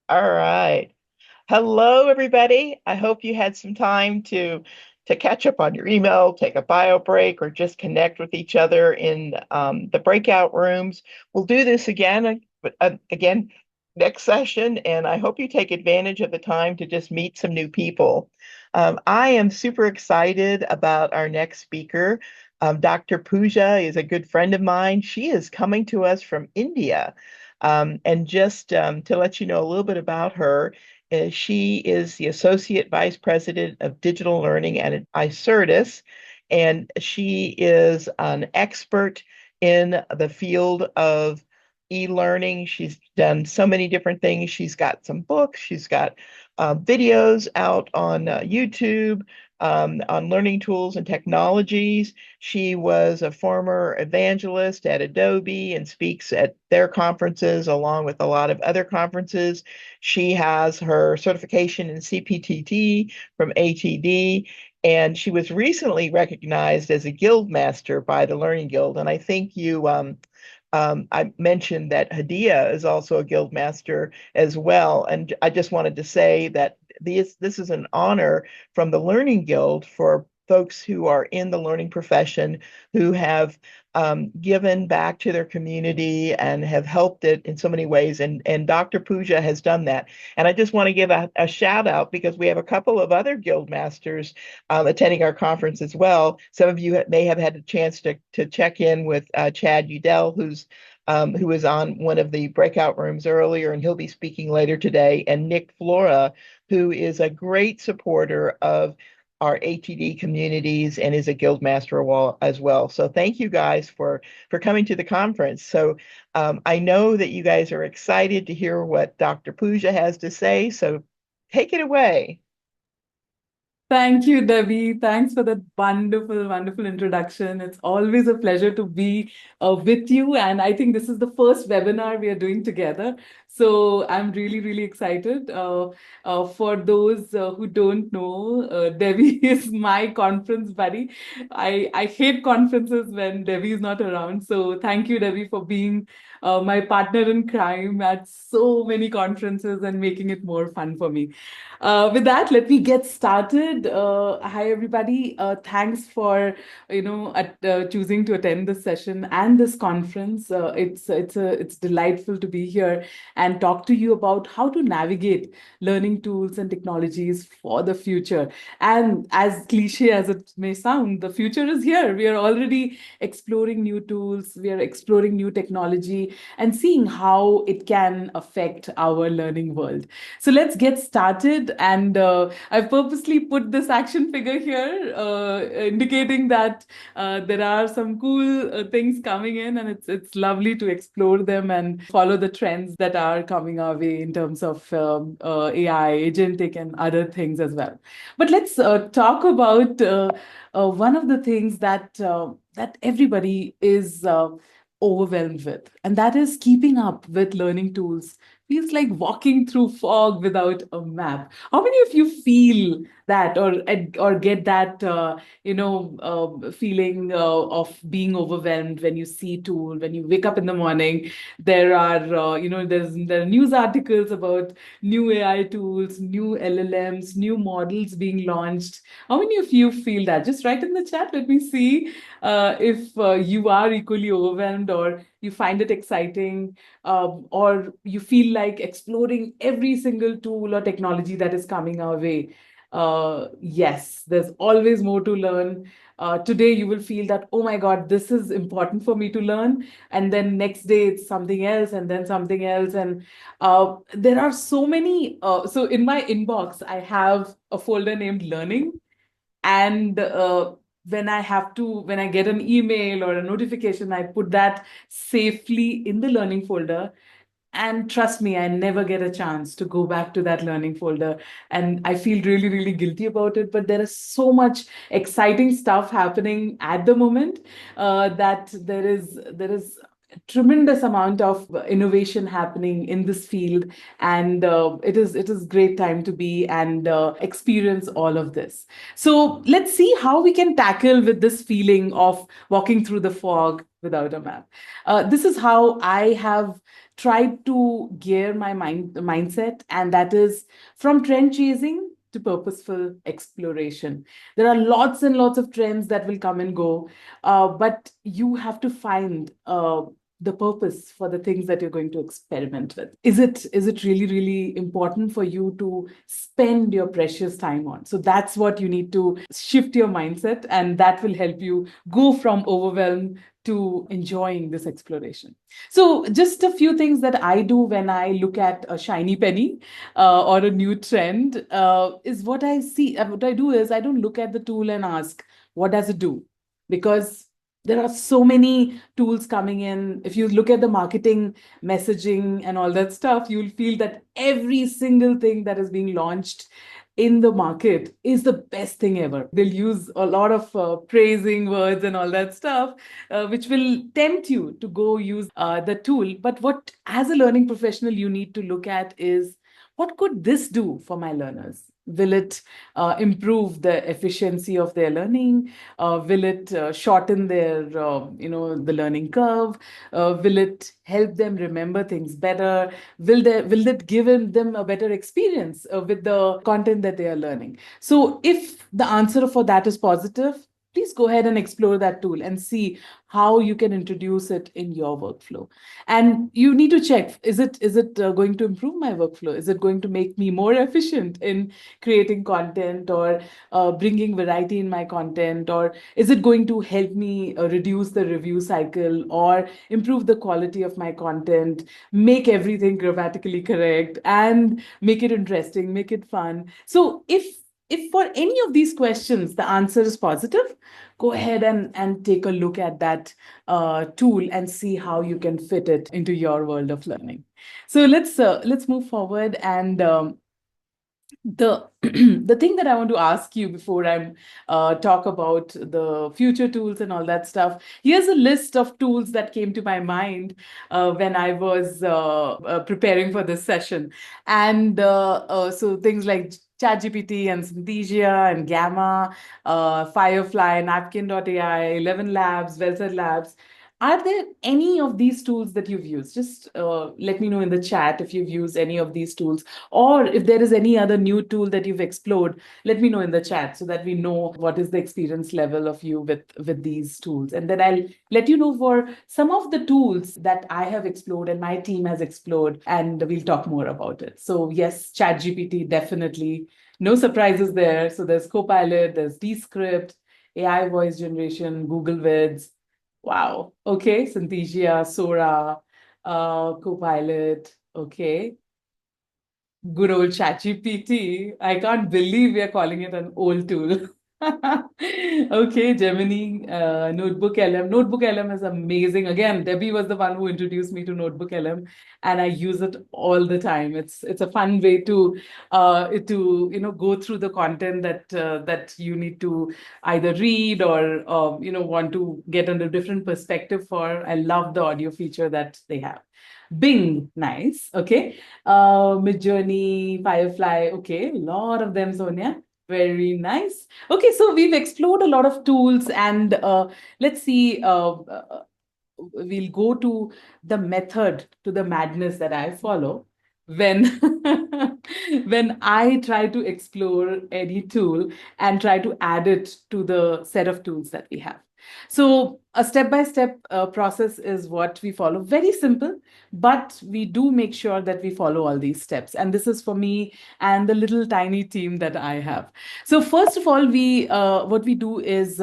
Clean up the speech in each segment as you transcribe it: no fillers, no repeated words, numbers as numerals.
All right. Hello, everybody. I hope you had some time to catch up on your email, take a bio break, or just connect with each other in the breakout rooms. We'll do this again next session, and I hope you take advantage of the time to just meet some new people. I am super excited about our next speaker. Dr. Pooja is a good friend of mine. She is coming to us from India. And just to let you know a little bit about her, she is the Associate Vice President of Digital Learning at ICERTIS, and she is an expert in the field of e-learning. She's done so many different things. She's got some books, she's got videos out on YouTube on learning tools and technologies. She was a former evangelist at Adobe and speaks at their conferences along with a lot of other conferences. She has her certification in CPTT from ATD, and she was recently recognized as a guild master by the Learning Guild. And I think I mentioned that Hadia is also a guild master as well. And I just wanted to say that this is an honor from the Learning Guild for folks who are in the learning profession who have given back to their community and have helped it in so many ways. And Dr. Pooja has done that. And I just want to give a shout out because we have a couple of other guild masters attending our conference as well. Some of you may have had a chance to check in with Chad Udell, who was on one of the breakout rooms earlier, and he'll be speaking later today, and Nick Flora, who is a great supporter of our ATD communities and is a guild master as well. So thank you guys for coming to the conference. So I know that you guys are excited to hear what Dr. Pooja has to say. So take it away. Thank you, Debbie. Thanks for that wonderful, wonderful introduction. It's always a pleasure to be with you. And I think this is the first webinar we are doing together. So I'm really, really excited. For those who don't know, Debbie is my conference buddy. I hate conferences when Debbie is not around. So thank you, Debbie, for being my partner in crime at so many conferences and making it more fun for me. With that, let me get started. Hi, everybody. Thanks for choosing to attend this session and this conference. It's delightful to be here and talk to you about how to navigate learning tools and technologies for the future. And as cliche as it may sound, the future is here. We are already exploring new tools. We are exploring new technology and seeing how it can affect our learning world. So let's get started. And I've purposely put this action figure here, indicating that there are some cool things coming in, and it's lovely to explore them and follow the trends that are coming our way in terms of AI, agentic, and other things as well. But let's talk about one of the things that everybody is overwhelmed with, and that is keeping up with learning tools feels like walking through fog without a map. How many of you feel that or get that feeling of being overwhelmed when you see tool, when you wake up in the morning, there are there are news articles about new AI tools, new LLMs, new models being launched. How many of you feel that? Just write in the chat. Let me see if you are equally overwhelmed or you find it exciting, or you feel like exploring every single tool or technology that is coming our way. Yes, there's always more to learn. Today, you will feel that, oh my God, this is important for me to learn. And then next day, it's something else, and then something else. And there are so many. So in my inbox, I have a folder named Learning. And when I get an email or a notification, I put that safely in the learning folder. And trust me, I never get a chance to go back to that learning folder. And I feel really, really guilty about it. But there is so much exciting stuff happening at the moment that there is tremendous amount of innovation happening in this field, and it is great time to be and experience all of this. So let's see how we can tackle with this feeling of walking through the fog without a map. This is how I have tried to gear my mindset, and that is from trend chasing to purposeful exploration. There are lots and lots of trends that will come and go, but you have to find the purpose for the things that you're going to experiment with. Is it really, really important for you to spend your precious time on? So that's what you need to shift your mindset, and that will help you go from overwhelm to enjoying this exploration. So just a few things that I do when I look at a shiny penny or a new trend is what I see. What I do is I don't look at the tool and ask, what does it do? Because there are so many tools coming in. If you look at the marketing, messaging, and all that stuff, you'll feel that every single thing that is being launched in the market is the best thing ever. They'll use a lot of praising words and all that stuff, which will tempt you to go use the tool. But what, as a learning professional, you need to look at is, what could this do for my learners? Will it improve the efficiency of their learning? Will it shorten their, the learning curve? Will it help them remember things better? Will it give them a better experience with the content that they are learning? So, if the answer for that is positive, please go ahead and explore that tool and see how you can introduce it in your workflow. And you need to check, is it going to improve my workflow? Is it going to make me more efficient in creating content, or bringing variety in my content, or is it going to help me reduce the review cycle, or improve the quality of my content, make everything grammatically correct, and make it interesting, make it fun? So if for any of these questions the answer is positive, go ahead and take a look at that tool and see how you can fit it into your world of learning. So let's move forward, and the the thing that I want to ask you before I talk about the future tools and all that stuff, here's a list of tools that came to my mind when I was preparing for this session. And so things like ChatGPT and Synthesia and Gamma, Firefly, Napkin.ai, 11 Labs, Wellsaid Labs. Are there any of these tools that you've used? Just let me know in the chat if you've used any of these tools, or if there is any other new tool that you've explored. Let me know in the chat so that we know what is the experience level of you with these tools. And then I'll let you know for some of the tools that I have explored and my team has explored, and we'll talk more about it. So yes, ChatGPT, definitely. No surprises there. So there's Copilot, there's Descript, AI voice generation, Google Vids. Wow. Okay. Synthesia, Sora, Copilot. Okay. Good old ChatGPT. I can't believe we are calling it an old tool. Okay, Gemini, Notebook LM. Notebook LM is amazing. Again, Debbie was the one who introduced me to Notebook LM, and I use it all the time. It's a fun way to go through the content that you need to either read or want to get a different perspective for. I love the audio feature that they have. Bing, nice. Okay. Midjourney, Firefly. Okay, a lot of them, Sonia. Very nice. Okay, so we've explored a lot of tools, and let's see. We'll go to the method, to the madness that I follow when when I try to explore any tool and try to add it to the set of tools that we have. So a step-by-step process is what we follow. Very simple, but we do make sure that we follow all these steps. And this is for me and the little tiny team that I have. So first of all, we what we do is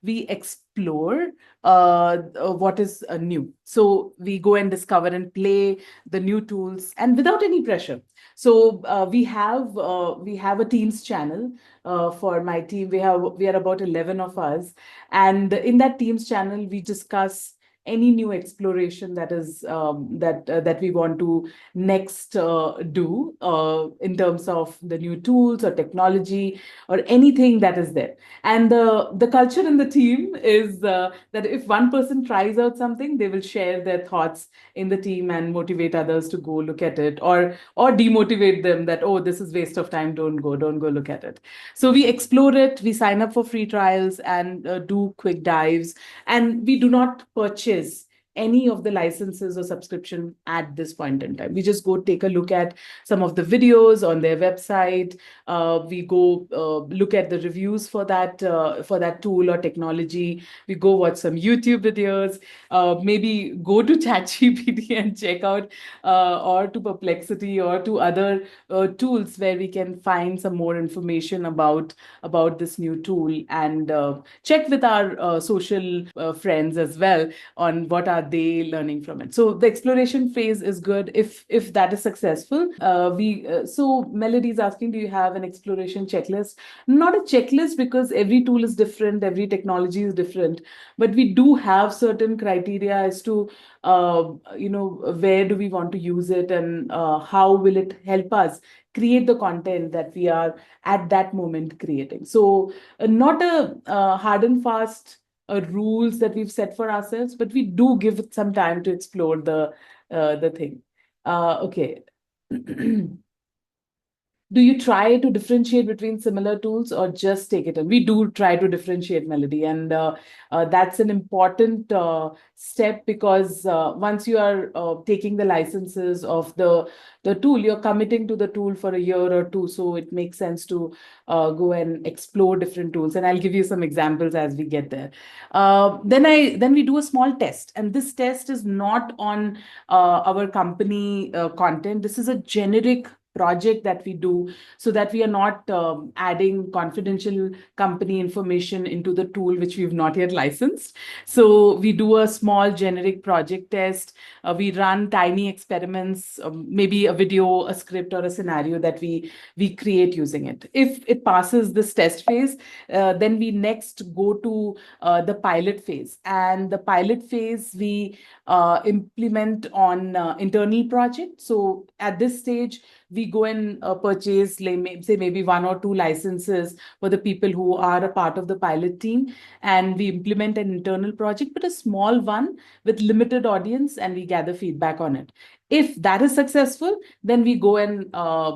we explore what is new. So we go and discover and play the new tools, and without any pressure. So we have a Teams channel for my team. We are about 11 of us, and in that Teams channel we discuss any new exploration that is that we want to next do in terms of the new tools or technology or anything that is there. And the culture in the team is that if one person tries out something, they will share their thoughts in the team and motivate others to go look at it, or demotivate them that, oh, this is waste of time, don't go look at it. So we explore it, we sign up for free trials and do quick dives, and we do not purchase any of the licenses or subscription at this point in time. We just go take a look at some of the videos on their website. We go look at the reviews for that tool or technology. We go watch some YouTube videos, maybe go to ChatGPT and check out, or to Perplexity or to other tools where we can find some more information about this new tool, and check with our social friends as well on what are they learning from it. So the exploration phase is good if that is successful. We So Melody is asking, do you have an exploration checklist? Not a checklist, because every tool is different, every technology is different, but we do have certain criteria as to where do we want to use it, and how will it help us create the content that we are at that moment creating. So not a hard and fast rules that we've set for ourselves, but we do give it some time to explore the thing. Okay. Do you try to differentiate between similar tools or just take it in? We do try to differentiate, Melody, and that's an important step, because once you are taking the licenses of the tool, you're committing to the tool for a year or two, so it makes sense to go and explore different tools. And I'll give you some examples as we get there. Then we do a small test, and this test is not on our company content. This is a generic project that we do, so that we are not adding confidential company information into the tool which we've not yet licensed. So we do a small generic project test. We run tiny experiments, maybe a video, a script, or a scenario that we create using it. If it passes this test phase, then we next go to the pilot phase. And the pilot phase we implement on internal project. So at this stage, we go and purchase, say, maybe one or two licenses for the people who are a part of the pilot team, and we implement an internal project, but a small one with limited audience, and we gather feedback on it. If that is successful, then we go and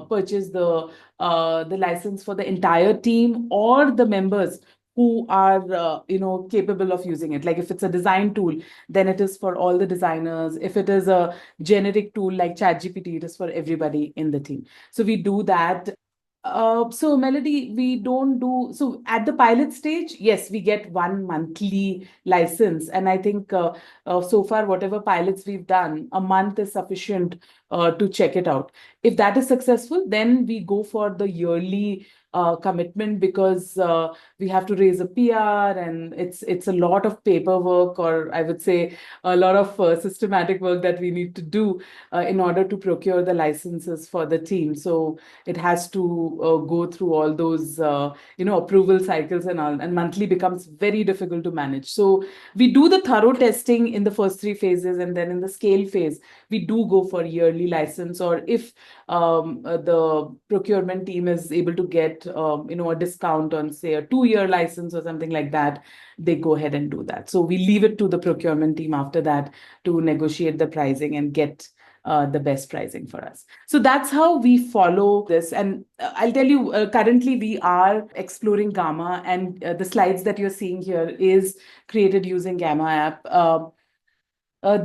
purchase the license for the entire team or the members who are capable of using it. Like if it's a design tool, then it is for all the designers. If it is a generic tool like ChatGPT, it is for everybody in the team. So we do that. So Melody, we don't do so at the pilot stage. Yes, we get one monthly license, and I think so far whatever pilots we've done, a month is sufficient to check it out. If that is successful, then we go for the yearly commitment, because we have to raise a PR, and it's a lot of paperwork, or I would say a lot of systematic work that we need to do in order to procure the licenses for the team. So it has to go through all those approval cycles and all, and monthly becomes very difficult to manage. So we do the thorough testing in the first three phases, and then in the scale phase we do go for yearly license, or if the procurement team is able to get a discount on, say, a 2-year license or something like that, they go ahead and do that. So we leave it to the procurement team after that to negotiate the pricing and get the best pricing for us. So that's how we follow this. And I'll tell you, currently we are exploring Gamma, and the slides that you're seeing here is created using Gamma app.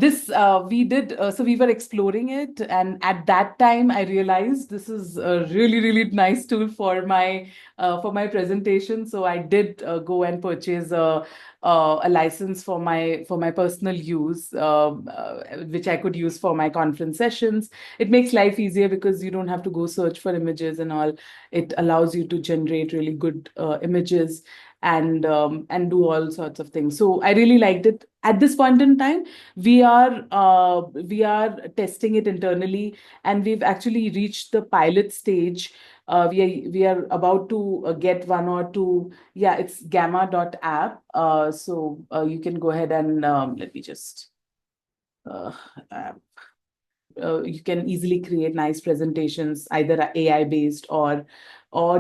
This we did, so we were exploring it, and at that time I realized this is a really, really nice tool for my presentation. So I did go and purchase a license for my personal use, which I could use for my conference sessions. It makes life easier because you don't have to go search for images and all. It allows you to generate really good images and do all sorts of things. So I really liked it. At this point in time, we are testing it internally, and we've actually reached the pilot stage. We are about to get one or two. Yeah, it's gamma.app. So you can go ahead and let me just uh, uh, you can easily create nice presentations, either AI based, or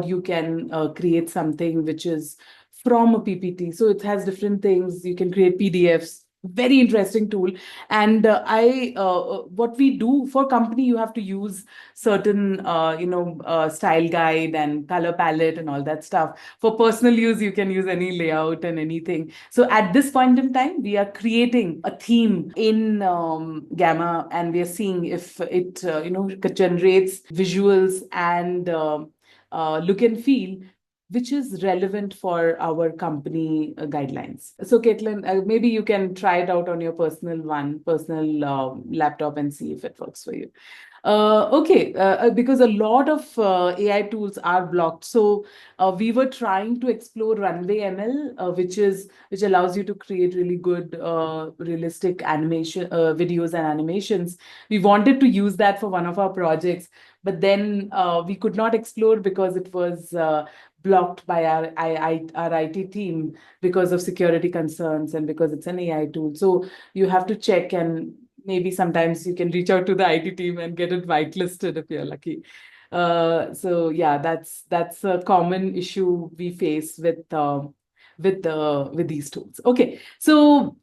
you can create something which is from a PPT. So it has different things. You can create PDFs. Very interesting tool. And what we do for company, you have to use certain, style guide and color palette and all that stuff. For personal use, you can use any layout and anything. So at this point in time, we are creating a theme in Gamma, and we are seeing if it generates visuals and look and feel which is relevant for our company guidelines. So, Caitlin, maybe you can try it out on your personal laptop and see if it works for you. Okay, because a lot of AI tools are blocked. So we were trying to explore Runway ML, which allows you to create really good, realistic animation videos and animations. We wanted to use that for one of our projects, but then we could not explore because it was blocked by our IT team because of security concerns and because it's an AI tool. So you have to check, and maybe sometimes you can reach out to the IT team and get it whitelisted if you're lucky. So yeah, that's a common issue we face with these tools. Okay, so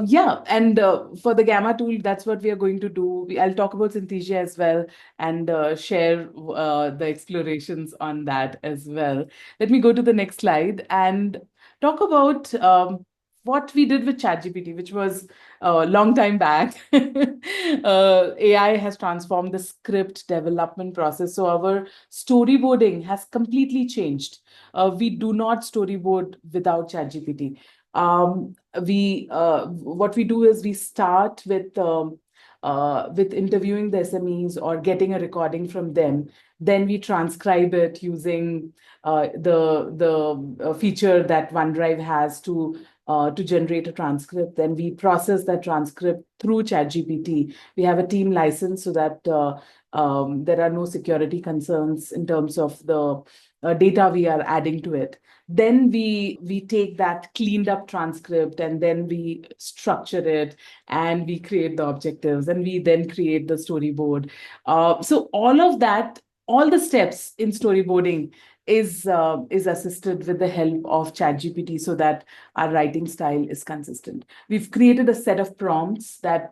yeah, and for the Gamma tool, that's what we are going to do. I'll talk about Synthesia as well and share the explorations on that as well. Let me go to the next slide and talk about what we did with ChatGPT, which was a long time back. AI has transformed the script development process. So our storyboarding has completely changed. We do not storyboard without ChatGPT. We What we do is we start with interviewing the SMEs or getting a recording from them. Then we transcribe it using the feature that OneDrive has to generate a transcript. Then we process that transcript through ChatGPT. We have a team license so that there are no security concerns in terms of the data we are adding to it. Then we take that cleaned up transcript and then we structure it and we create the objectives and we then create the storyboard. So all of that, all the steps in storyboarding is assisted with the help of ChatGPT so that our writing style is consistent. We've created a set of prompts that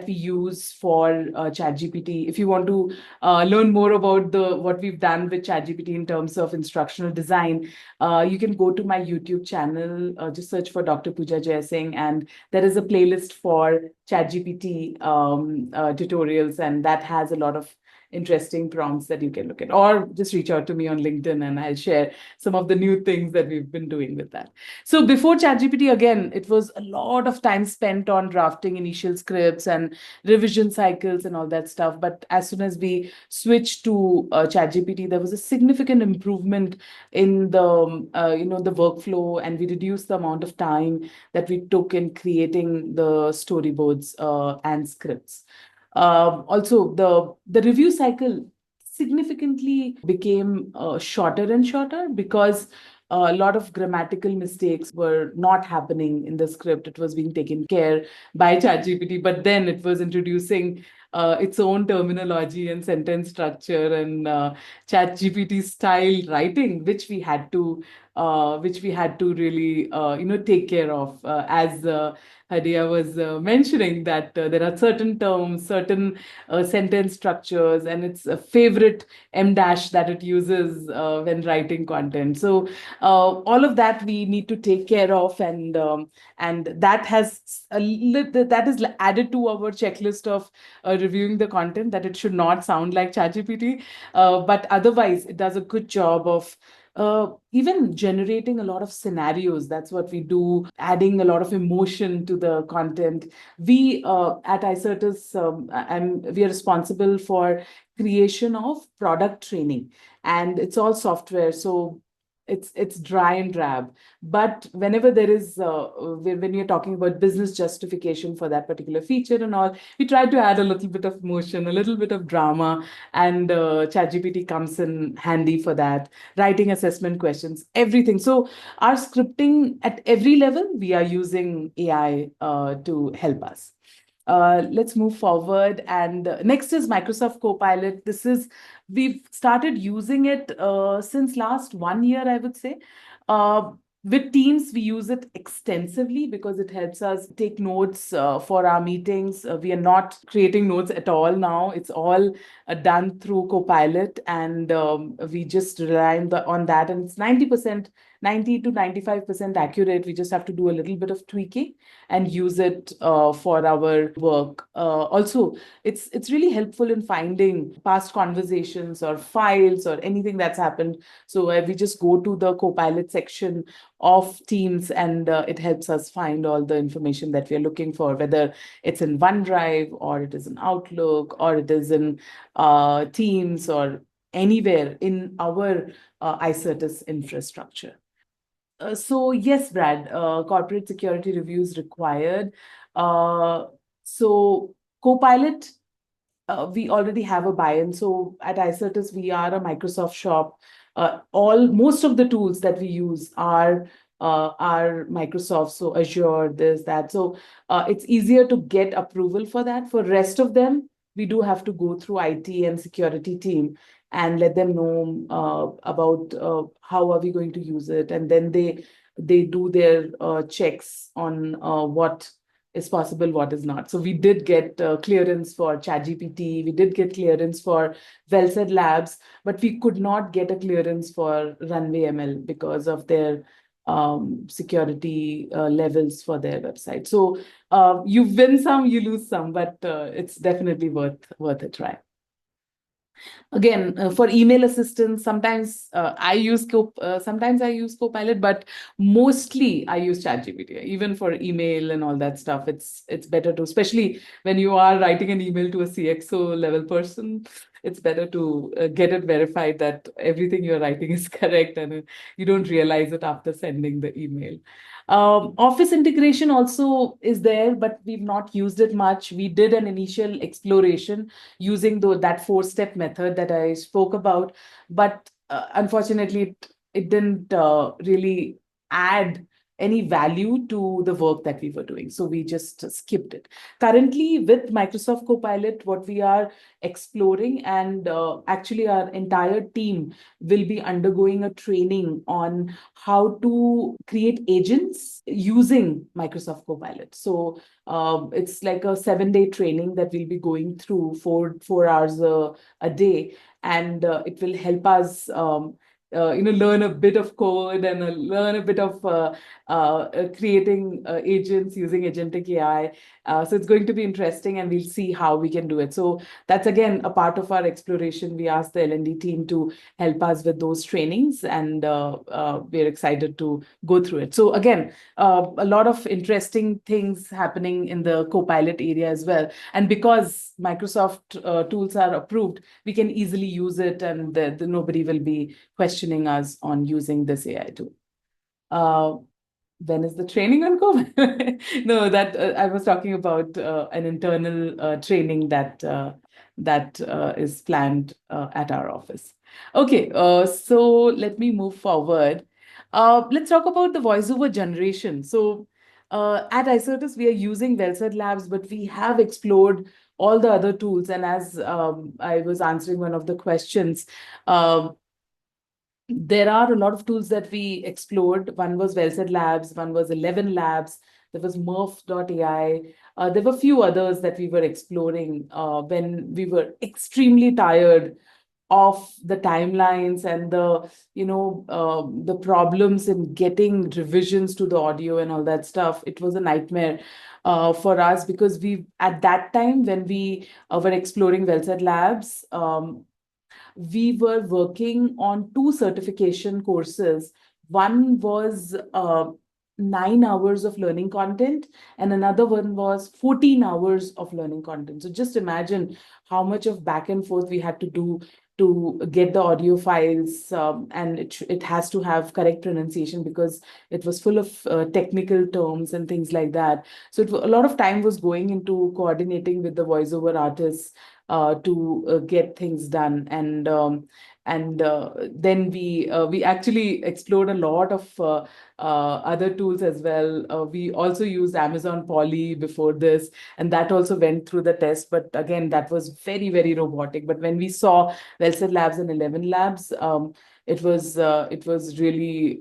we use for ChatGPT. If you want to learn more about the what we've done with ChatGPT in terms of instructional design, you can go to my YouTube channel, just search for Dr. Pooja Jaising, and there is a playlist for ChatGPT tutorials, and that has a lot of interesting prompts that you can look at, or just reach out to me on LinkedIn and I'll share some of the new things that we've been doing with that. So before ChatGPT, again, it was a lot of time spent on drafting initial scripts and revision cycles and all that stuff. But as soon as we switched to ChatGPT, there was a significant improvement in the workflow, and we reduced the amount of time that we took in creating the storyboards and scripts. Also, the review cycle significantly became shorter and shorter because a lot of grammatical mistakes were not happening in the script. It was being taken care by ChatGPT, but then it was introducing its own terminology and sentence structure and ChatGPT style writing, which we had to really take care of. As Hadia was mentioning that there are certain terms, certain sentence structures, and it's a favorite M dash that it uses when writing content. So all of that we need to take care of, and that that is added to our checklist of reviewing the content, that it should not sound like ChatGPT, but otherwise it does a good job of even generating a lot of scenarios. That's what we do, adding a lot of emotion to the content. We at iCertis, we are responsible for creation of product training, and it's all software. So it's dry and drab. But whenever there is when you're talking about business justification for that particular feature and all, we try to add a little bit of motion, a little bit of drama, and ChatGPT comes in handy for that. Writing assessment questions, everything. So our scripting at every level, we are using AI to help us. Let's move forward. And next is Microsoft Copilot. We've started using it since last 1 year, I would say. Uh, with Teams, we use it extensively because it helps us take notes for our meetings. We are not creating notes at all now. It's all done through Copilot, and we just rely on that. And it's 90 to 95% accurate. We just have to do a little bit of tweaking and use it for our work. Also, it's really helpful in finding past conversations or files or anything that's happened. So we just go to the Copilot section of Teams, and it helps us find all the information that we are looking for, whether it's in OneDrive or it is in Outlook or it is in Teams or anywhere in our iCertis infrastructure. So yes, Brad, corporate security reviews required. Uh, so Copilot, we already have a buy-in. So at iCertis, we are a Microsoft shop. Most of the tools that we use are Microsoft, so Azure, this, that. So it's easier to get approval for that. For rest of them, we do have to go through IT and security team and let them know about how are we going to use it, and then they do their checks on what is possible, what is not. So we did get clearance for ChatGPT, we did get clearance for Wellsaid Labs, but we could not get a clearance for Runway ML because of their security levels for their website. So you win some, you lose some, but it's definitely worth a try. Again, for email assistance, sometimes I use Copilot, but mostly I use ChatGPT. Even for email and all that stuff, it's better to, especially when you are writing an email to a CXO level person, it's better to get it verified that everything you're writing is correct, and you don't realize it after sending the email. Office integration also is there, but we've not used it much. We did an initial exploration using that four-step method that I spoke about, but unfortunately, it didn't really add any value to the work that we were doing. So we just skipped it. Currently, with Microsoft Copilot, what we are exploring, and actually our entire team will be undergoing a training on how to create agents using Microsoft Copilot. So it's like a 7-day training that we'll be going through 4 hours a day, and it will help us learn a bit of code and learn a bit of creating agents using agentic AI. So it's going to be interesting, and we'll see how we can do it. So that's again a part of our exploration. We asked the L&D team to help us with those trainings, and we're excited to go through it. So again, a lot of interesting things happening in the Copilot area as well. And because Microsoft tools are approved, we can easily use it, and nobody will be questioning us on using this AI tool. When is the training on Copilot? No, that I was talking about an internal training that is planned at our office. Okay, so let me move forward. Let's talk about the voiceover generation. So at iCertis, we are using Wellsaid Labs, but we have explored all the other tools. And as I was answering one of the questions, there are a lot of tools that we explored. One was Wellsaid Labs, one was 11 Labs, there was Murph.ai. There were a few others that we were exploring when we were extremely tired of the timelines and the problems in getting revisions to the audio and all that stuff. It was a nightmare for us, because we at that time when we were exploring Wellsaid Labs, we were working on 2 certification courses. One was 9 hours of learning content, and another one was 14 hours of learning content. So just imagine how much of back and forth we had to do to get the audio files, and it has to have correct pronunciation because it was full of technical terms and things like that. So a lot of time was going into coordinating with the voiceover artists to get things done. And And then we actually explored a lot of other tools as well. We also used Amazon Poly before this, and that also went through the test. But again, that was very, very robotic. But when we saw Wellsaid Labs and 11 Labs, it was really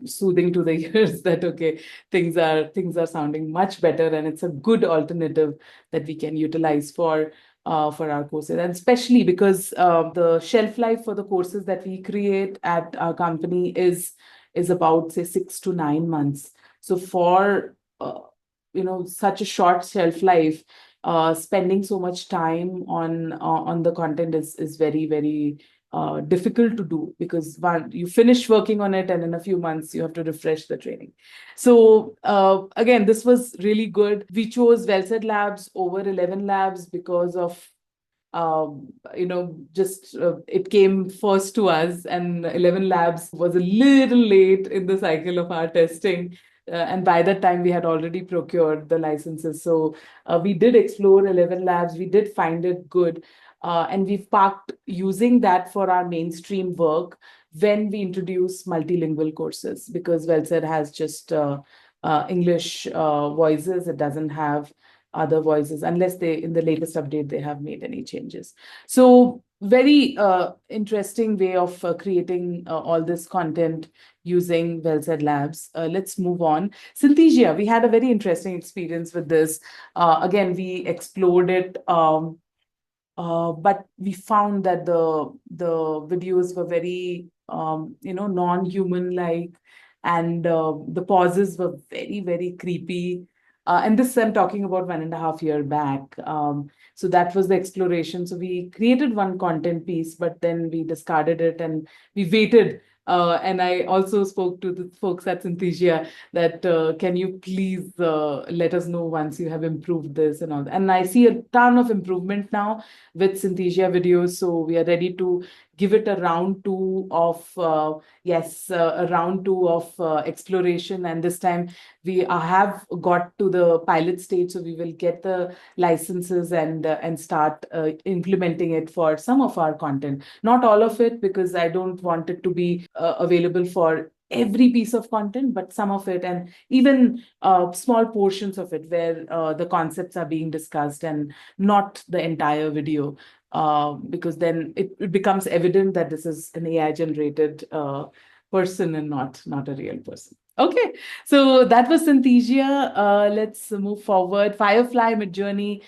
soothing to the ears that okay, things are sounding much better, and it's a good alternative that we can utilize for our courses, and especially because the shelf life for the courses that we create at our company is about say 6 to 9 months. So for such a short shelf life, spending so much time on the content is very, very difficult to do, because one, you finish working on it and in a few months you have to refresh the training. So again, this was really good. We chose Wellsaid Labs over 11 Labs because of just it came first to us, and 11 Labs was a little late in the cycle of our testing. And by that time, we had already procured the licenses. So we did explore 11 Labs. We did find it good. And we've parked using that for our mainstream work when we introduce multilingual courses, because Wellsaid has just English voices. It doesn't have other voices, unless they, in the latest update, they have made any changes. So very interesting way of creating all this content using Wellsaid Labs. Let's move on. Synthesia, we had a very interesting experience with this. Again, we explored it. But we found that the videos were very non-human like, and the pauses were very, very creepy. And this I'm talking about 1.5 year back. So that was the exploration. So we created one content piece, but then we discarded it and we waited. And I also spoke to the folks at Synthesia that can you please let us know once you have improved this and all. And I see a ton of improvement now with Synthesia videos. So we are ready to give it a round two of a round two of exploration. And this time we have got to the pilot stage, so we will get the licenses and start implementing it for some of our content. Not all of it, because I don't want it to be available for every piece of content, but some of it, and even small portions of it where the concepts are being discussed and not the entire video, because then it becomes evident that this is an AI generated person and not a real person. Okay, so that was Synthesia. Let's move forward. Firefly Midjourney.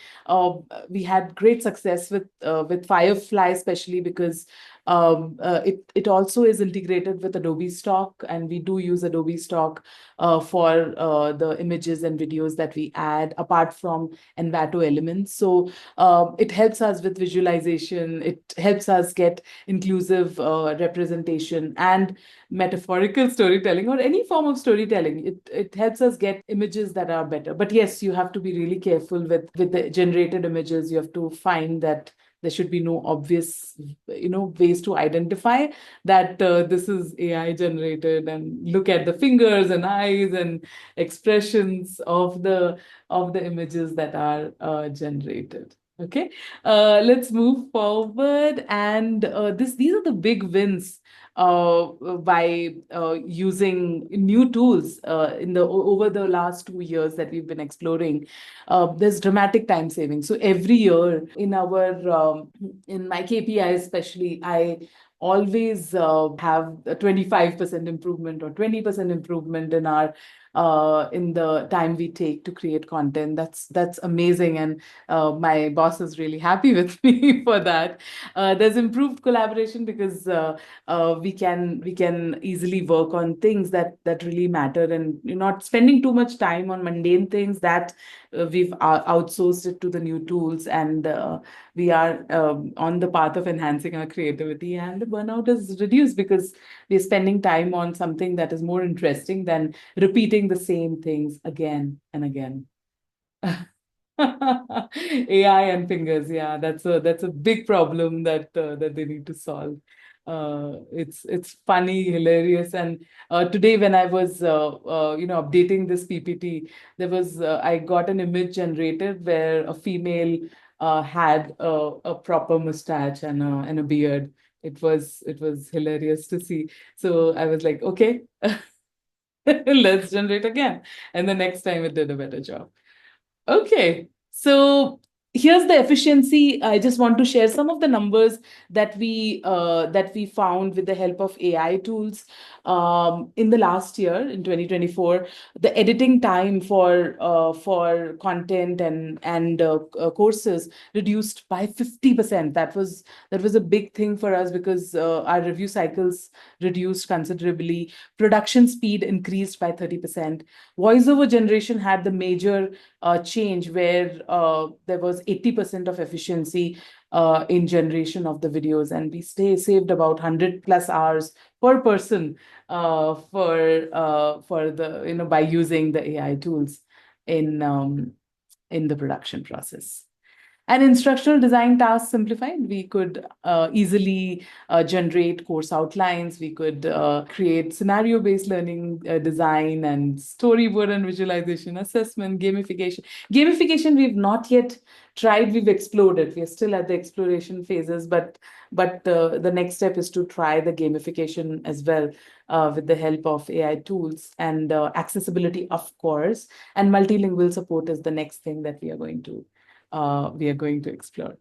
We had great success with Firefly, especially because it also is integrated with Adobe Stock, and we do use Adobe Stock for the images and videos that we add, apart from Envato elements. So it helps us with visualization. It helps us get inclusive representation and metaphorical storytelling, or any form of storytelling. It helps us get images that are better. But yes, you have to be really careful with the generated images. You have to find that there should be no obvious ways to identify that this is AI generated, and look at the fingers and eyes and expressions of the images that are generated. Okay, let's move forward. And these are the big wins by using new tools in the over the last 2 years that we've been exploring. There's dramatic time saving. So every year in our in my KPI especially, I always have a 25% improvement or 20% improvement in the time we take to create content. That's amazing, and my boss is really happy with me for that. There's improved collaboration because we can easily work on things that really matter, and you're not spending too much time on mundane things that we've outsourced it to the new tools, and we are on the path of enhancing our creativity, and the burnout is reduced because we're spending time on something that is more interesting than repeating the same things again and again. AI and fingers, yeah, that's a big problem that they need to solve. It's funny, hilarious, and today when I was updating this PPT, I got an image generated where a female had a proper mustache and a beard. it was hilarious to see. So I was like, okay, let's generate again. And the next time it did a better job. Okay. So here's the efficiency. I just want to share some of the numbers that we found with the help of AI tools in the last year in 2024. The editing time for content and courses reduced by 50%. That was a big thing for us because our review cycles reduced considerably. Production speed increased by 30%. Voiceover generation had the major change where there was 80% of efficiency in generation of the videos, and we saved about 100 plus hours per person for the by using the AI tools in in the production process. And instructional design tasks simplified. We could easily generate course outlines. We could create scenario-based learning design and storyboard and visualization, assessment, gamification. Gamification, we've not yet tried. We've explored it. We're still at the exploration phases, but the next step is to try the gamification as well with the help of AI tools and accessibility, of course, and multilingual support is the next thing that we are going to explore.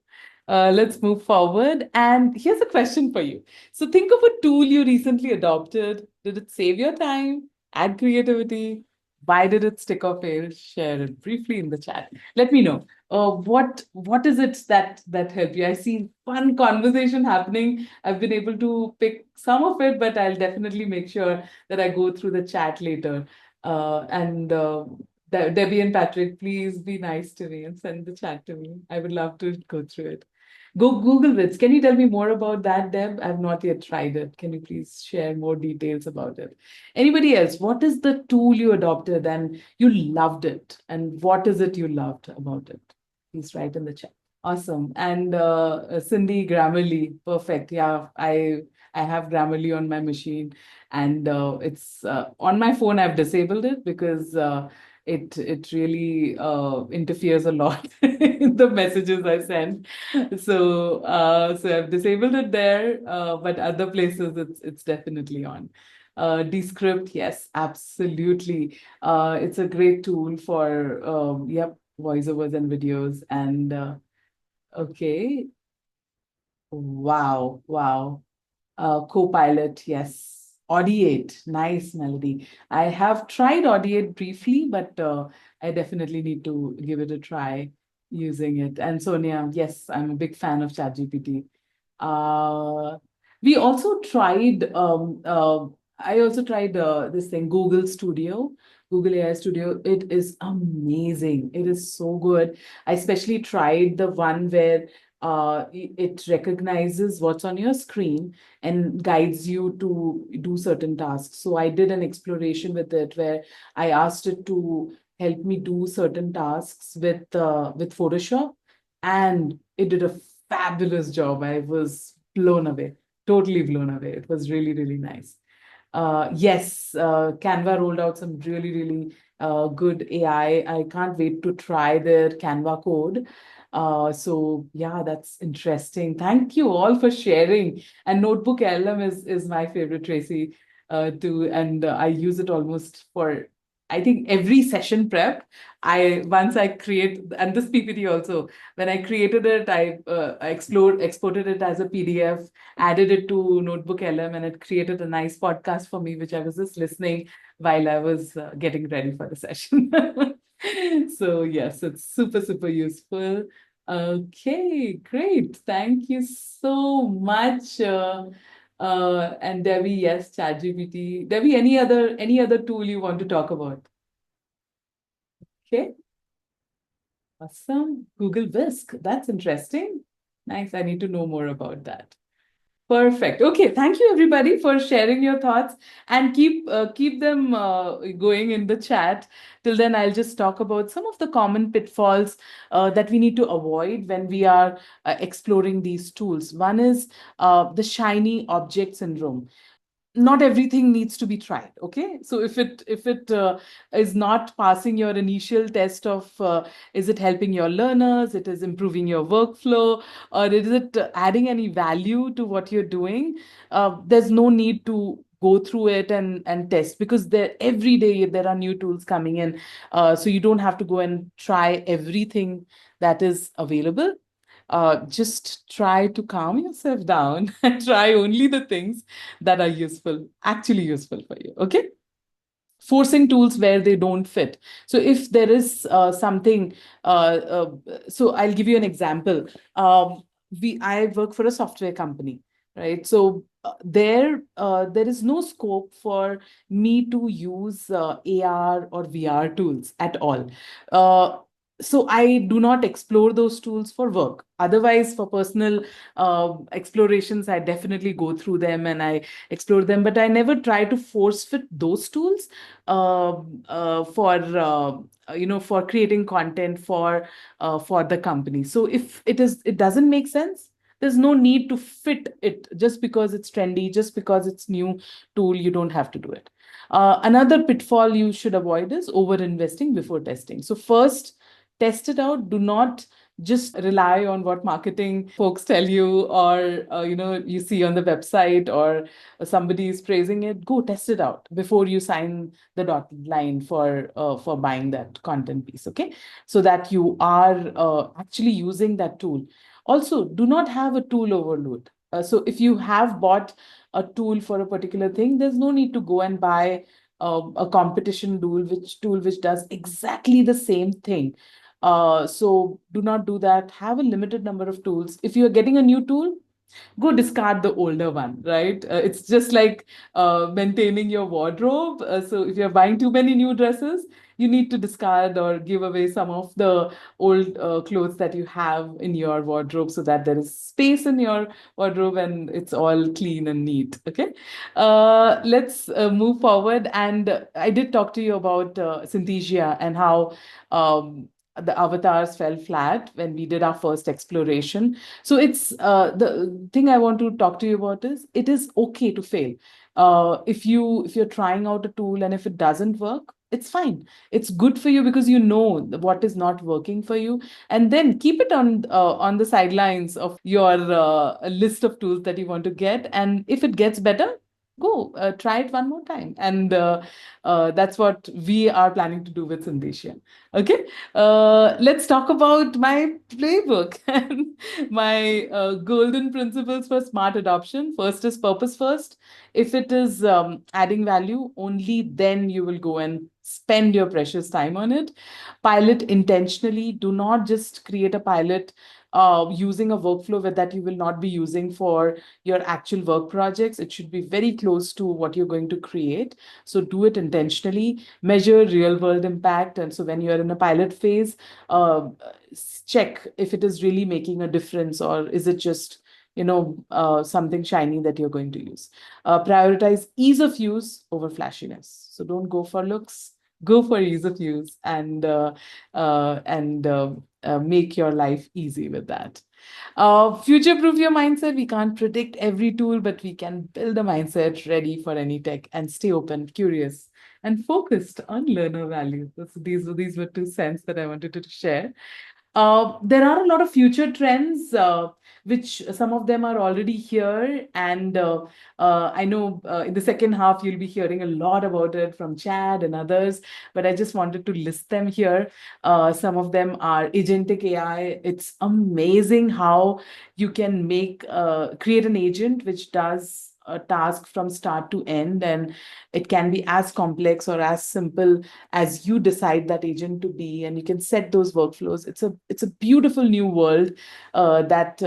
Let's move forward. And here's a question for you. So think of a tool you recently adopted. Did it save your time, add creativity? Why did it stick or fail? Share it briefly in the chat. Let me know. What is it that helped you? I see fun conversation happening. I've been able to pick some of it, but I'll definitely make sure that I go through the chat later. And Debbie and Patrick, please be nice to me and send the chat to me. I would love to go through it. Go Google it. Can you tell me more about that, Deb? I've not yet tried it. Can you please share more details about it? Anybody else? What is the tool you adopted and you loved it? And what is it you loved about it? Please write in the chat. Awesome. And Cindy, Grammarly, perfect. Yeah, I have Grammarly on my machine, and it's on my phone. I've disabled it because it really interferes a lot in the messages I send. So I've disabled it there, but other places it's definitely on. Descript, yes, absolutely. It's a great tool for yep, voiceovers and videos and. Okay. Wow. Wow. Copilot, yes. Audiate, nice melody. I have tried Audiate briefly, but I definitely need to give it a try using it. And Sonia, yes, I'm a big fan of ChatGPT. Uh, we also tried, I also tried this thing, Google Studio, Google AI Studio. It is amazing. It is so good. I especially tried the one where it recognizes what's on your screen and guides you to do certain tasks. So I did an exploration with it where I asked it to help me do certain tasks with Photoshop, and it did a fabulous job. I was blown away, totally blown away. It was really, really nice. Yes, Canva rolled out some really, really good AI. I can't wait to try their Canva code. So yeah, that's interesting. Thank you all for sharing. And Notebook LM is my favorite, Tracy, too. And I use it almost for, I think, every session prep. Once I create, and this PPT also, when I created it, I exported it as a PDF, added it to Notebook LM, and it created a nice podcast for me, which I was just listening while I was getting ready for the session. So yes, it's super, super useful. Okay, great. Thank you so much. And Debbie, yes, ChatGPT. Debbie, any other tool you want to talk about? Okay, awesome. Google Whisk. That's interesting. Nice. I need to know more about that. Perfect. Okay. Thank you, everybody, for sharing your thoughts, and keep them going in the chat. Till then, I'll just talk about some of the common pitfalls that we need to avoid when we are exploring these tools. One is the shiny object syndrome. not everything needs to be tried. Okay, so if it is not passing your initial test of is it helping your learners, it is improving your workflow, or is it adding any value to what you're doing, there's no need to go through it and test, because there every day there are new tools coming in, so you don't have to go and try everything that is available. Just try to calm yourself down and try only the things that are useful, actually useful for you. Okay, forcing tools where they don't fit. So if there is something, so I'll give you an example. I work for a software company, right? So there is no scope for me to use AR or VR tools at all. Uh, so I do not explore those tools for work. Otherwise, for personal explorations, I definitely go through them and I explore them, but I never try to force fit those tools for for creating content for the company. So if it doesn't make sense, there's no need to fit it just because it's trendy, just because it's new tool. You don't have to do it. Another pitfall you should avoid is over investing before testing. So first, test it out. Do not just rely on what marketing folks tell you, or you see on the website, or somebody is praising it. Go test it out before you sign the dotted line for buying that content piece. Okay, so that you are actually using that tool. Also, do not have a tool overload. So if you have bought a tool for a particular thing, there's no need to go and buy a competition tool which does exactly the same thing. So do not do that. Have a limited number of tools. If you're getting a new tool, go discard the older one, right? It's just like maintaining your wardrobe. So if you're buying too many new dresses, you need to discard or give away some of the old clothes that you have in your wardrobe, so that there is space in your wardrobe and it's all clean and neat. Okay, let's move forward. And I did talk to you about Synthesia and how the avatars fell flat when we did our first exploration. So it's the thing I want to talk to you about is it is okay to fail. If you're trying out a tool and if it doesn't work, it's fine. It's good for you because you know what is not working for you, and then keep it on the sidelines of your list of tools that you want to get. And if it gets better, go try it one more time. And that's what we are planning to do with Sandeshia. Okay, let's talk about my playbook and my golden principles for smart adoption. First is purpose first. If it is adding value, only then you will go and spend your precious time on it. Pilot intentionally. Do not just create a pilot using a workflow that you will not be using for your actual work projects. It should be very close to what you're going to create. So do it intentionally. Measure real world impact. And so when you're in a pilot phase, uh, check if it is really making a difference, or is it just something shiny that you're going to use. Prioritize ease of use over flashiness. So don't go for looks, go for ease of use, and make your life easy with that. Future proof your mindset. We can't predict every tool, but we can build a mindset ready for any tech and stay open, curious, and focused on learner value. These were 2 cents that I wanted to share. There are a lot of future trends, which some of them are already here. And I know in the second half, you'll be hearing a lot about it from Chad and others, but I just wanted to list them here. Some of them are agentic AI. It's amazing how you can create an agent which does a task from start to end, and it can be as complex or as simple as you decide that agent to be, and you can set those workflows. It's a beautiful new world that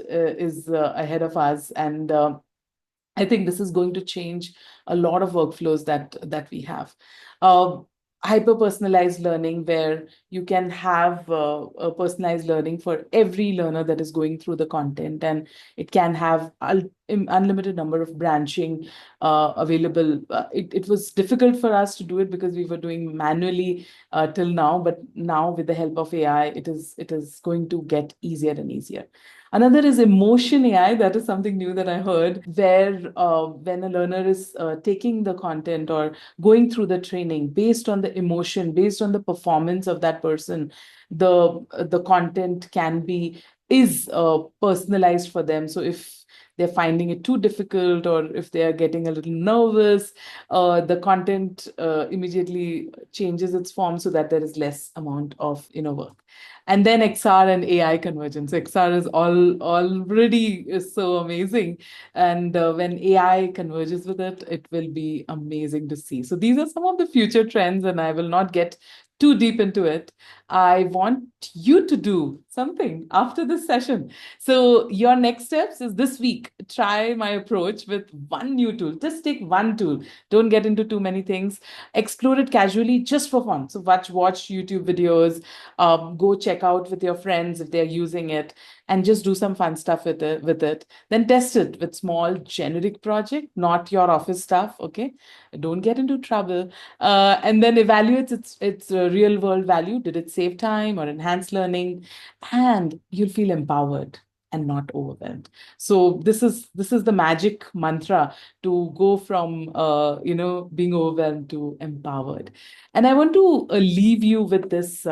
is ahead of us, and I think this is going to change a lot of workflows that we have. Uh, Hyper personalized learning, where you can have a personalized learning for every learner that is going through the content, and it can have unlimited number of branching available. It was difficult for us to do it because we were doing manually till now, but now with the help of AI, it is going to get easier and easier. Another is emotion AI. That is something new that I heard, where when a learner is taking the content or going through the training based on the emotion, based on the performance of that person, the content can be is personalized for them. So if they're finding it too difficult or if they are getting a little nervous, the content immediately changes its form so that there is less amount of inner work. And then XR and AI convergence. XR is already is so amazing, and when AI converges with it, it will be amazing to see. So these are some of the future trends, and I will not get too deep into it. I want you to do something after this session. So your next steps is this week. Try my approach with one new tool. Just take one tool. Don't get into too many things. Explore it casually just for fun. So watch YouTube videos, go check out with your friends if they're using it, and just do some fun stuff with it. Then test it with small generic project, not your office stuff. Okay, don't get into trouble. And then evaluate its real world value. Did it save time or enhance learning? And you'll feel empowered and not overwhelmed. So this is the magic mantra to go from being overwhelmed to empowered. And I want to leave you with this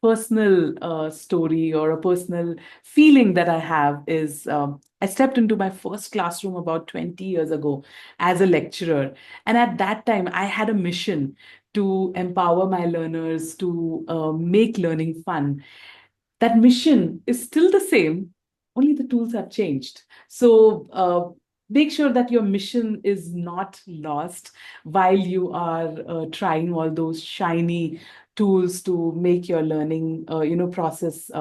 personal story or a personal feeling that I have is I stepped into my first classroom about 20 years ago as a lecturer. And at that time, I had a mission to empower my learners, to make learning fun. That mission is still the same, only the tools have changed. So make sure that your mission is not lost while you are trying all those shiny tools to make your learning process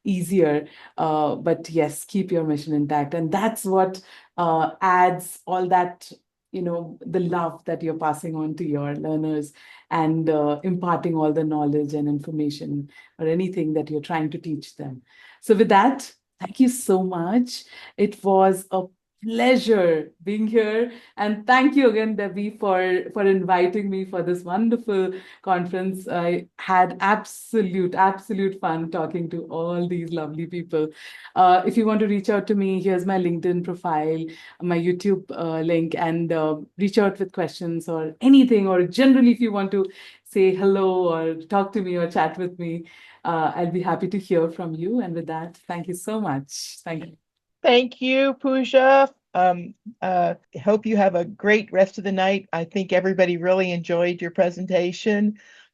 easier. But yes, keep your mission intact, and that's what adds all that, the love that you're passing on to your learners, and imparting all the knowledge and information or anything that you're trying to teach them. So, with that, thank you so much. It was a pleasure being here. And thank you again, Debbie, for inviting me for this wonderful conference. I had absolute fun talking to all these lovely people. If you want to reach out to me, here's my LinkedIn profile, my YouTube link, and reach out with questions or anything, or generally, if you want to say hello or talk to me or chat with me, I'll be happy to hear from you. And with that, thank you so much. Thank you. Thank you, Pooja. Hope you have a great rest of the night. I think everybody really enjoyed your presentation.